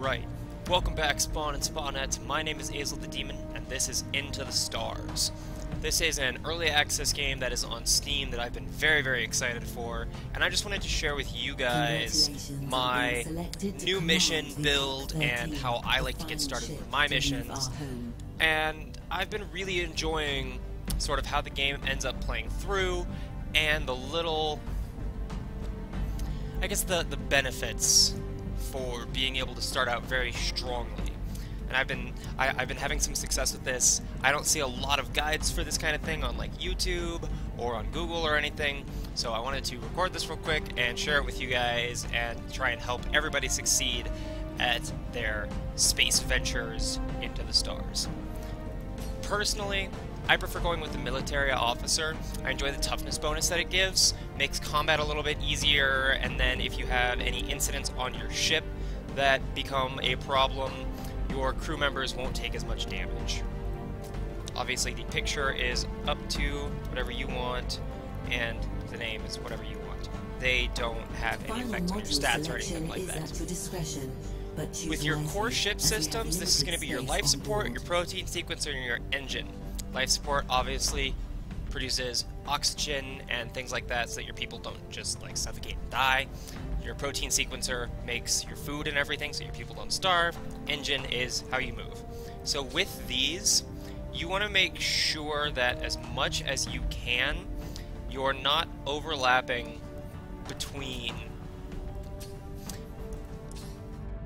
Alright, welcome back Spawn and Spawnettes. My name is Azel the Demon, and this is Into the Stars. This is an early access game that is on Steam that I've been very excited for, and I just wanted to share with you guys my new mission build and how I like to get started with my missions. And I've been really enjoying sort of how the game ends up playing through, and the little, I guess the benefits for being able to start out very strongly. And I've been having some success with this. I don't see a lot of guides for this kind of thing on like YouTube or on Google or anything, so I wanted to record this real quick and share it with you guys and try and help everybody succeed at their space ventures into the stars. Personally, I prefer going with the military officer. I enjoy the toughness bonus that it gives, makes combat a little bit easier, and then if you have any incidents on your ship that become a problem, your crew members won't take as much damage. Obviously the picture is up to whatever you want, and the name is whatever you want. They don't have any effect on your stats or anything like that. With your core ship systems, this is going to be your life support, your protein sequencer, and your engine. Life support obviously produces oxygen and things like that so that your people don't just like suffocate and die. Your protein sequencer makes your food and everything so your people don't starve. Engine is how you move. So with these, you want to make sure that as much as you can, you're not overlapping between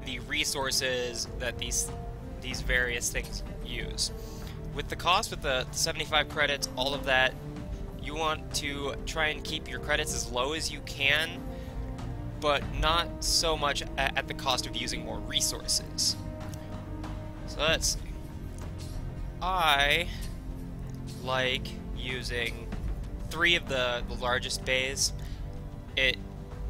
the resources that these various things use. With the cost, with the 75 credits, all of that, you want to try and keep your credits as low as you can, but not so much at the cost of using more resources. So let's see. I like using 3 of the largest bays. It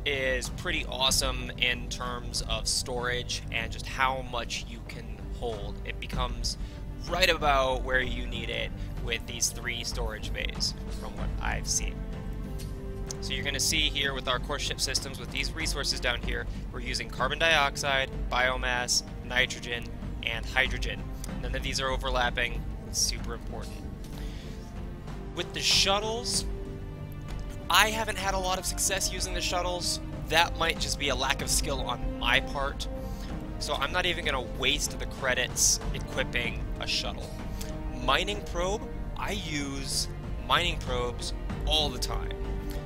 is pretty awesome in terms of storage and just how much you can hold. It becomes right about where you need it with these 3 storage bays from what I've seen. So you're going to see here with our core ship systems, with these resources down here, we're using carbon dioxide, biomass, nitrogen, and hydrogen. None of these are overlapping. It's super important. With the shuttles, I haven't had a lot of success using the shuttles. That might just be a lack of skill on my part. So I'm not even going to waste the credits equipping a shuttle. Mining probe, I use mining probes all the time.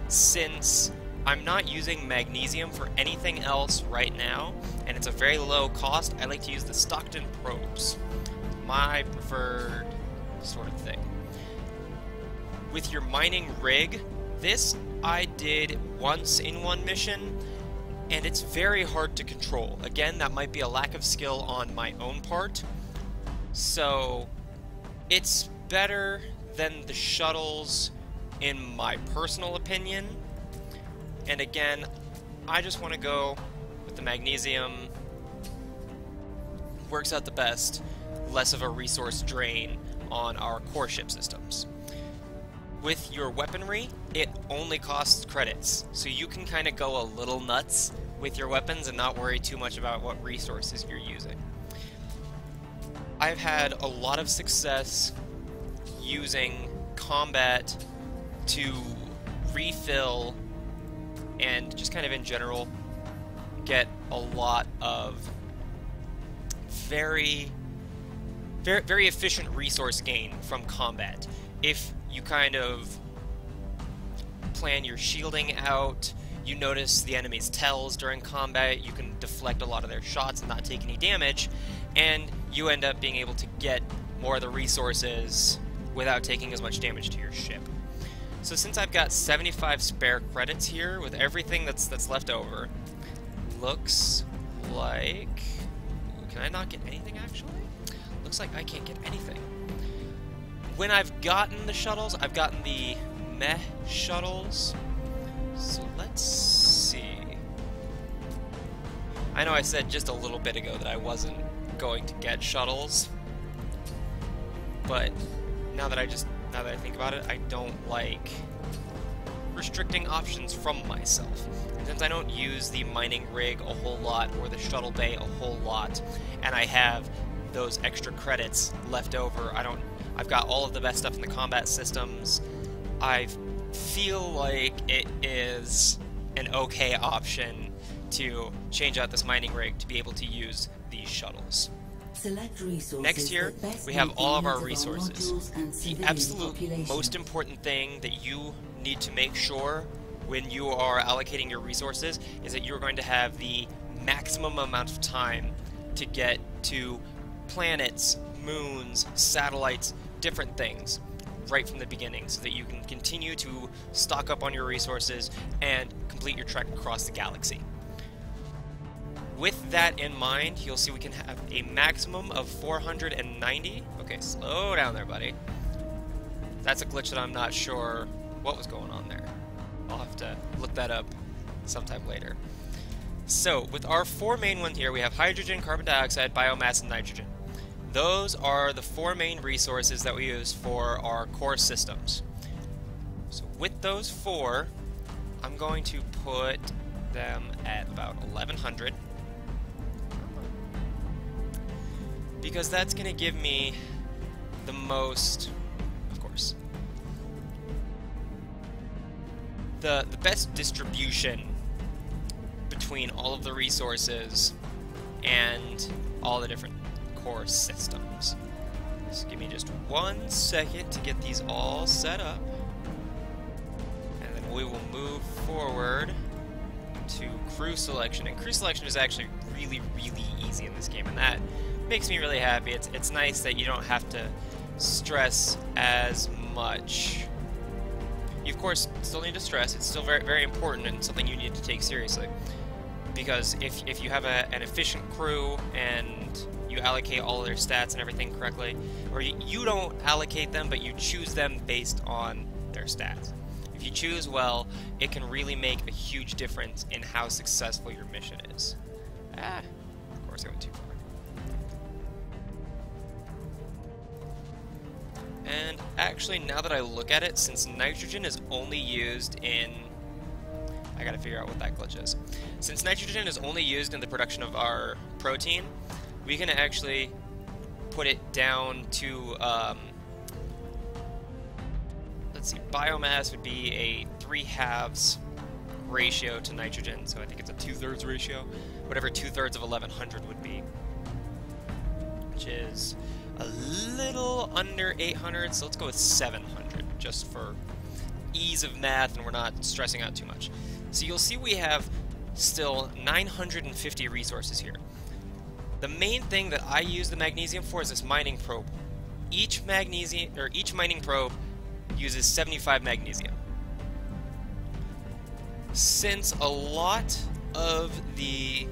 Since I'm not using magnesium for anything else right now, and it's a very low cost, I like to use the Stockton probes. My preferred sort of thing. With your mining rig, this I did once in one mission, and it's very hard to control. Again, that might be a lack of skill on my own part. So it's better than the shuttles in my personal opinion. And again, I just want to go with the magnesium. Works out the best. Less of a resource drain on our core ship systems. With your weaponry, it only costs credits, so you can kind of go a little nuts with your weapons and not worry too much about what resources you're using. I've had a lot of success using combat to refill and just kind of in general get a lot of very efficient resource gain from combat. If you kind of plan your shielding out, you notice the enemy's tells during combat, you can deflect a lot of their shots and not take any damage, and you end up being able to get more of the resources without taking as much damage to your ship. So since I've got 75 spare credits here, with everything that's left over, looks like... Can I not get anything, actually? Looks like I can't get anything. When I've gotten the shuttles, I've gotten the meh shuttles. So let's see. I know I said just a little bit ago that I wasn't going to get shuttles, but now that I think about it, I don't like restricting options from myself. And since I don't use the mining rig a whole lot or the shuttle bay a whole lot, and I have those extra credits left over, I've got all of the best stuff in the combat systems. I feel like it is an okay option to change out this mining rig to be able to use these shuttles. Next here, we have all of our resources. The absolute most important thing that you need to make sure when you are allocating your resources is that you're going to have the maximum amount of time to get to planets, moons, satellites, different things right from the beginning, so that you can continue to stock up on your resources and complete your trek across the galaxy. With that in mind, you'll see we can have a maximum of 490. Okay, slow down there, buddy. That's a glitch that I'm not sure what was going on there. I'll have to look that up sometime later. So, with our four main ones here, we have hydrogen, carbon dioxide, biomass, and nitrogen. Those are the four main resources that we use for our core systems. So with those four, I'm going to put them at about 1100. Because that's going to give me the most, of course, the best distribution between all of the resources and all the different core systems. So give me just 1 second to get these all set up, and then we will move forward to crew selection. And crew selection is actually really easy in this game, and that makes me really happy. It's nice that you don't have to stress as much. You of course still need to stress. It's still very important and something you need to take seriously, because if you have an efficient crew and you allocate all of their stats and everything correctly, or you don't allocate them, but you choose them based on their stats. If you choose well, it can really make a huge difference in how successful your mission is. Of course I went too far. And actually, now that I look at it, since nitrogen is only used in... I gotta figure out what that glitch is. Since nitrogen is only used in the production of our protein, we can actually put it down to, let's see, biomass would be a 3/2 ratio to nitrogen, so I think it's a 2/3 ratio, whatever 2/3 of 1100 would be, which is a little under 800, so let's go with 700, just for ease of math and we're not stressing out too much. So you'll see we have still 950 resources here. The main thing that I use the magnesium for is this mining probe. Each mining probe uses 75 magnesium. Since a lot of the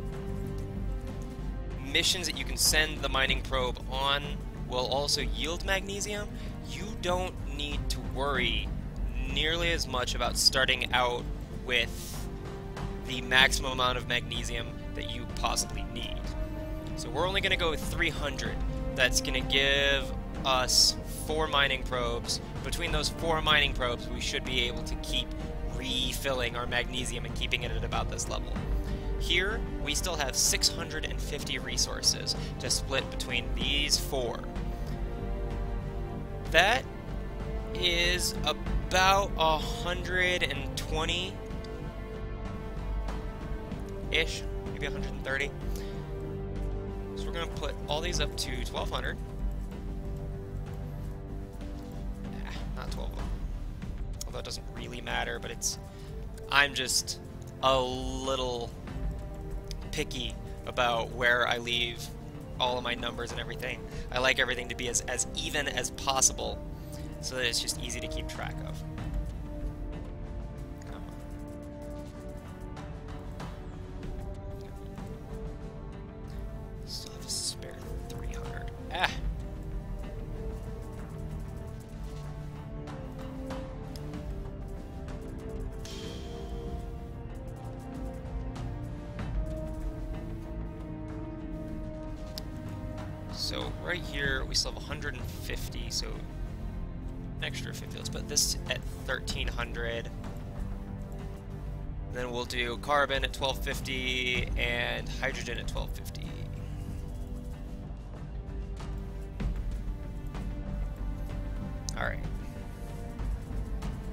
missions that you can send the mining probe on will also yield magnesium, you don't need to worry nearly as much about starting out with the maximum amount of magnesium that you possibly need. So we're only going to go with 300. That's going to give us 4 mining probes. Between those 4 mining probes, we should be able to keep refilling our magnesium and keeping it at about this level. Here, we still have 650 resources to split between these 4. That is about 120-ish, maybe 130. So we're going to put all these up to 1200. Not 12 of them. Although it doesn't really matter, but I'm just a little picky about where I leave all of my numbers and everything. I like everything to be as even as possible, so that it's just easy to keep track of. Still have a spare 300. So right here we still have 150, so an extra 50. Let's put this at 1300. Then we'll do carbon at 1250 and hydrogen at 1250. Alright.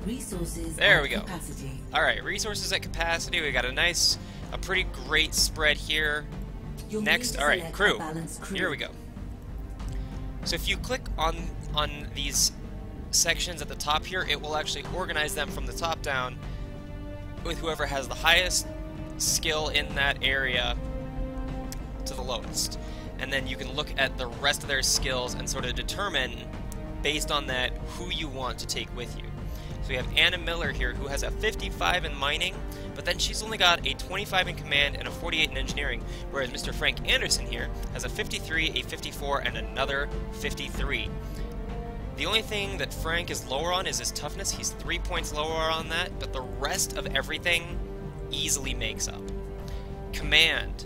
Resources there at we go. Capacity. Alright, resources at capacity. We got a pretty great spread here. You'll Next, need to alright, select crew. a balanced crew. Here we go. So if you click on these sections at the top here, it will actually organize them from the top down with whoever has the highest skill in that area to the lowest. And then you can look at the rest of their skills and sort of determine, based on that, who you want to take with you. So we have Anna Miller here, who has a 55 in mining, but then she's only got a 25 in command and a 48 in engineering, whereas Mr. Frank Anderson here has a 53, a 54, and another 53. The only thing that Frank is lower on is his toughness. He's 3 points lower on that, but the rest of everything easily makes up. Command.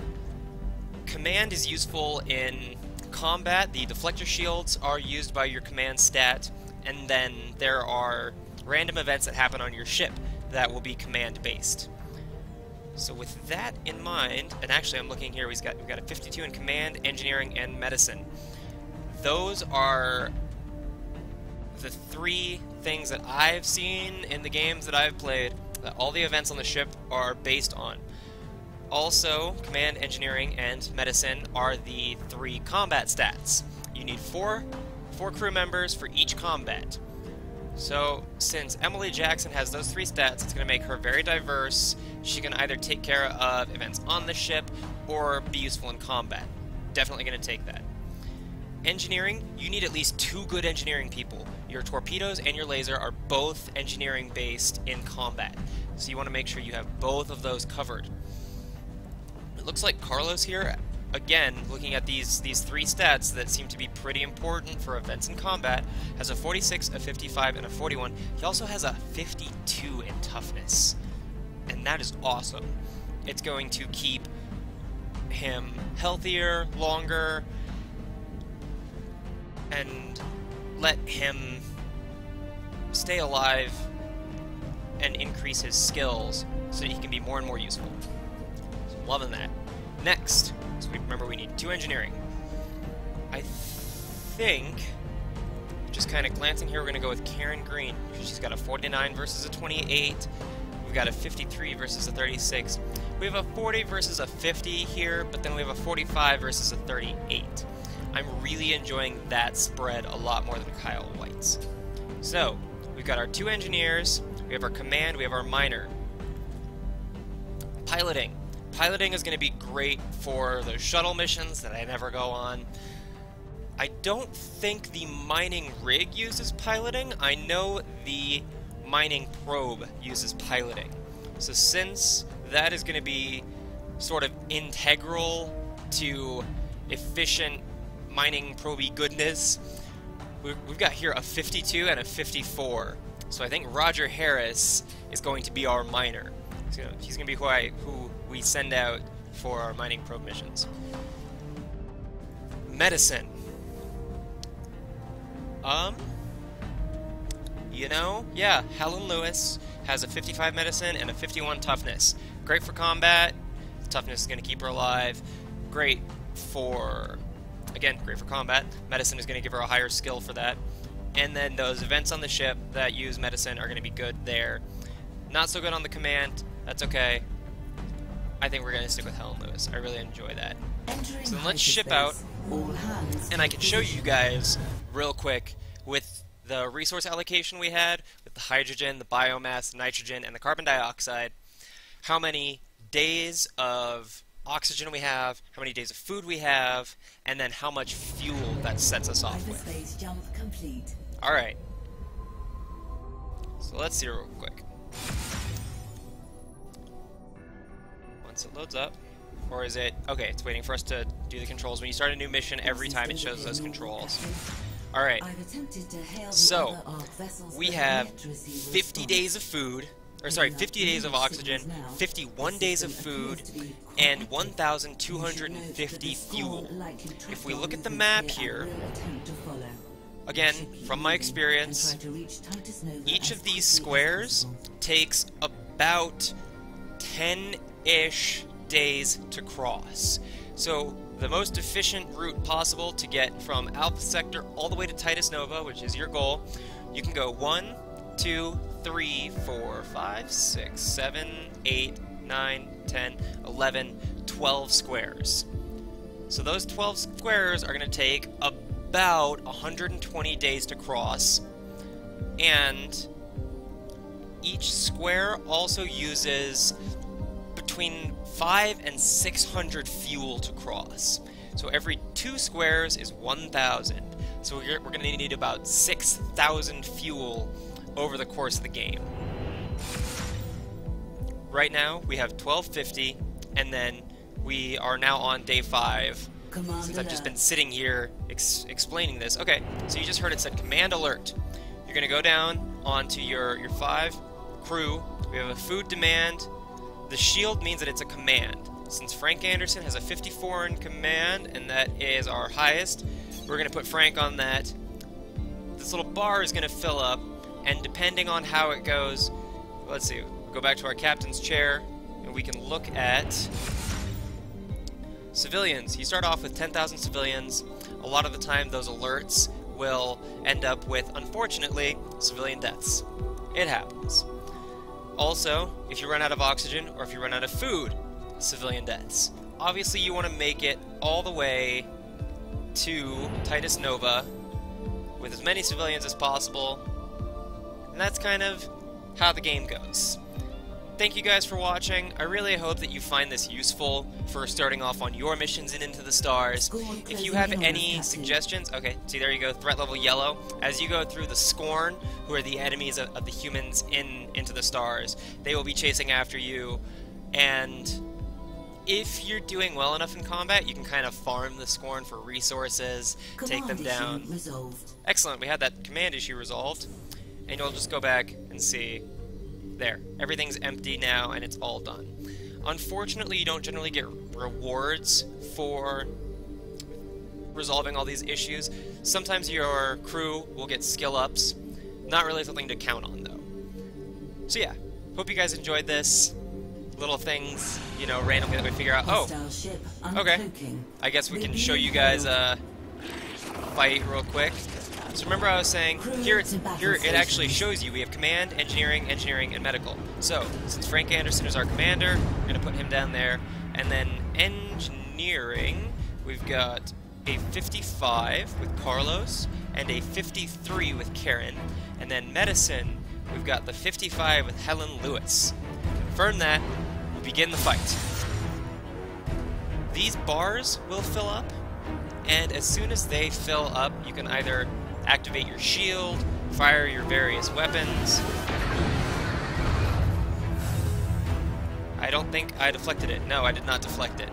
Command is useful in combat. The deflector shields are used by your command stat, and then there are random events that happen on your ship that will be command based. So with that in mind, and actually I'm looking here, we've got a 52 in command, engineering, and medicine. Those are the three things that I've seen in the games that I've played that all the events on the ship are based on. Also, command, engineering, and medicine are the three combat stats. You need four crew members for each combat. So, since Emily Jackson has those three stats, it's going to make her very diverse. She can either take care of events on the ship or be useful in combat. Definitely going to take that. Engineering, you need at least 2 good engineering people. Your torpedoes and your laser are both engineering based in combat. So you want to make sure you have both of those covered. It looks like Carlos here, again, looking at these three stats that seem to be pretty important for events in combat, has a 46, a 55, and a 41. He also has a 52 in toughness. And that is awesome. It's going to keep him healthier, longer, and let him stay alive and increase his skills so that he can be more and more useful. So loving that. Next, so remember we need 2 engineering. I think, just kind of glancing here, we're going to go with Karen Green. She's got a 49 versus a 28. We've got a 53 versus a 36. We have a 40 versus a 50 here, but then we have a 45 versus a 38. I'm really enjoying that spread a lot more than Kyle White's. So, we've got our 2 engineers, we have our command, we have our miner. Piloting. Piloting is going to be great for the shuttle missions that I never go on. I don't think the mining rig uses piloting. I know the mining probe uses piloting. So since that is going to be sort of integral to efficient mining proby goodness, we've got here a 52 and a 54. So I think Roger Harris is going to be our miner. He's going to be who we send out for our mining probe missions. Medicine. You know, yeah, Helen Lewis has a 55 medicine and a 51 toughness. Great for combat. Toughness is going to keep her alive. Great for, again, great for combat. Medicine is going to give her a higher skill for that. And then those events on the ship that use medicine are going to be good there. Not so good on the command. That's okay. I think we're going to stick with Helen Lewis. I really enjoy that. So then let's ship out, and I can show you guys real quick with the resource allocation we had, with the hydrogen, the biomass, the nitrogen, and the carbon dioxide, how many days of oxygen we have, how many days of food we have, and then how much fuel that sets us off with. Hyperspace jump complete. Alright. So let's see real quick. Once it loads up. Or is it... Okay, it's waiting for us to do the controls. When you start a new mission, every time it shows those controls. Alright. So, we have 50 days of food, or sorry, 50 days of oxygen, 51 days of food, and 1,250 fuel. If we look at the map here, again, from my experience, each of these squares takes about 10-ish days to cross. So the most efficient route possible to get from Alpha Sector all the way to Titus Nova, which is your goal, you can go 1, 2, 3, 4, 5, 6, 7, 8, 9, 10, 11, 12 squares. So those 12 squares are going to take about 120 days to cross, and each square also uses between 500 and 600 fuel to cross. So every 2 squares is 1,000. So we're going to need about 6,000 fuel over the course of the game. Right now we have 1250, and then we are now on day 5. Since I've just been sitting here explaining this. Okay, so you just heard it said command alert. You're going to go down onto your 5 crew. We have a food demand. The shield means that it's a command. Since Frank Anderson has a 54 in command, and that is our highest, we're going to put Frank on that. This little bar is going to fill up, and depending on how it goes, let's see, we'll go back to our captain's chair, and we can look at civilians. You start off with 10,000 civilians. A lot of the time those alerts will end up with, unfortunately, civilian deaths. It happens. Also, if you run out of oxygen or if you run out of food, civilian deaths. Obviously you want to make it all the way to Titus Nova with as many civilians as possible, and that's kind of how the game goes. Thank you guys for watching. I really hope that you find this useful for starting off on your missions and into the stars. If you have any suggestions, okay, see there you go, threat level yellow. As you go through the Scorn, who are the enemies of the humans into the stars, they will be chasing after you, and if you're doing well enough in combat, you can kind of farm the Scorn for resources, take them down. Excellent, we had that command issue resolved, and you'll just go back and see. There, everything's empty now, and it's all done. Unfortunately, you don't generally get rewards for resolving all these issues. Sometimes your crew will get skill ups. Not really something to count on, though. So yeah, hope you guys enjoyed this. Little things, you know, randomly that we figure out. Oh, okay. I guess we can show you guys a fight real quick. So remember I was saying, here it actually shows you we have command, engineering, and medical. So, since Frank Anderson is our commander, we're going to put him down there. And then engineering, we've got a 55 with Carlos, and a 53 with Karen. And then medicine, we've got the 55 with Helen Lewis. Confirm that, we'll begin the fight. These bars will fill up, and as soon as they fill up, you can either activate your shield, fire your various weapons. I don't think I deflected it. No, I did not deflect it.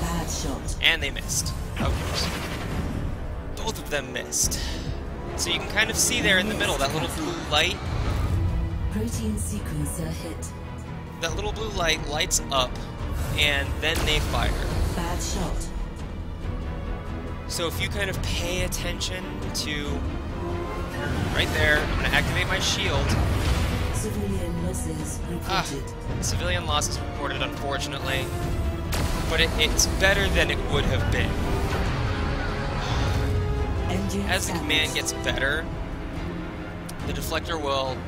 Bad shot. And they missed. Of course. Both of them missed. So you can kind of see there in the middle, that little blue light. Protein sequencer hit. That little blue light lights up, and then they fire. Bad shot. So if you kind of pay attention to right there, I'm going to activate my shield. Civilian losses reported. Civilian losses reported, unfortunately. But it's better than it would have been. As the command gets better, the deflector will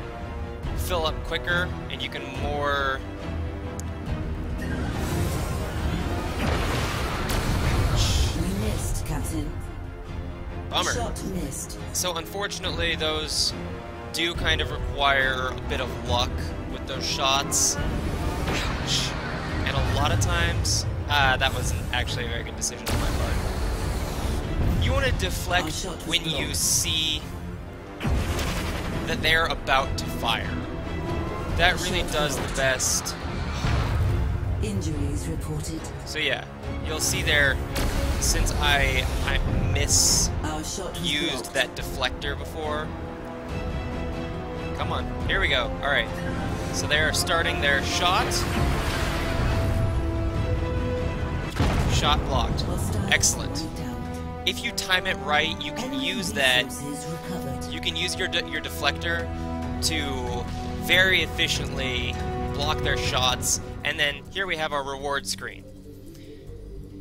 fill up quicker, and you can more... Captain. Bummer. Shot missed. So unfortunately, those do kind of require a bit of luck with those shots. Ouch. And a lot of times, that wasn't actually a very good decision on my part. You want to deflect when you see that they're about to fire. That really does the best. Injuries reported. So yeah, you'll see there, since I misused that deflector before. Come on, here we go. Alright, so they are starting their shot. Shot blocked. Excellent. If you time it right, you can use that. You can use your deflector to very efficiently block their shots, and then here we have our reward screen.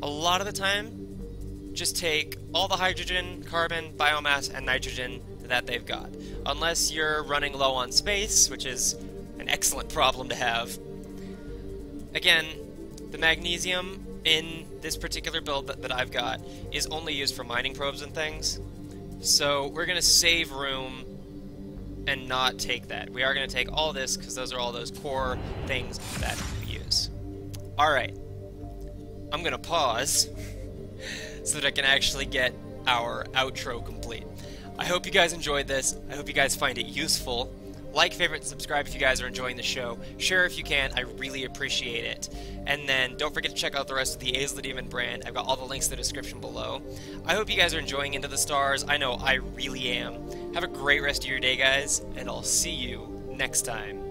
A lot of the time, just take all the hydrogen, carbon, biomass, and nitrogen that they've got. Unless you're running low on space, which is an excellent problem to have. Again, the magnesium in this particular build that I've got is only used for mining probes and things. So we're going to save room and not take that. We are going to take all this because those are all those core things that we use. Alright, I'm going to pause so that I can actually get our outro complete. I hope you guys enjoyed this. I hope you guys find it useful. Like, favorite, and subscribe if you guys are enjoying the show. Share if you can. I really appreciate it. And then don't forget to check out the rest of the Aesla Demon brand. I've got all the links in the description below. I hope you guys are enjoying Into the Stars. I know I really am. Have a great rest of your day, guys, and I'll see you next time.